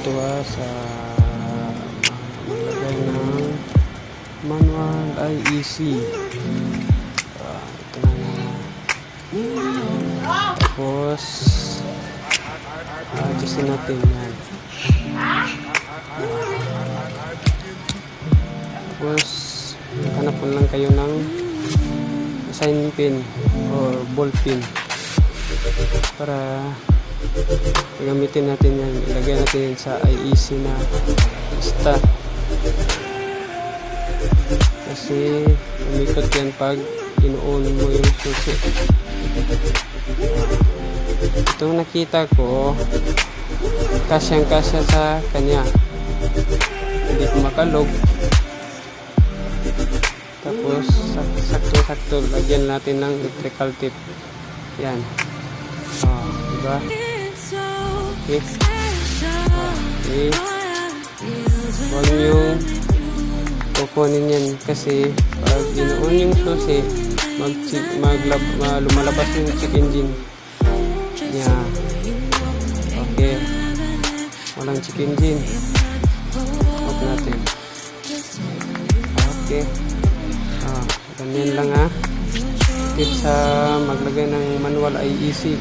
dito sa maglagay ng manual IEC. Ito na tapos adjustin natin yan. Tapos hanap po lang kayo ng sign pin or ball pin para gamitin natin yan. Ilagay natin sa IEC na lista kasi umikot yan pag ino-on mo yung susi. Itong nakita ko kasyang kasya sa kanya, hindi ko makalog. Tapos sakto lagyan natin ng electrical tape yan. Diba? Okay. Huwag nyo kukunin yan kasi pag ino-on yung susi lumalabas yung check engine nya. Okay, walang check engine, off natin. Okay, ganyan lang tips sa maglagay ng manual IEC.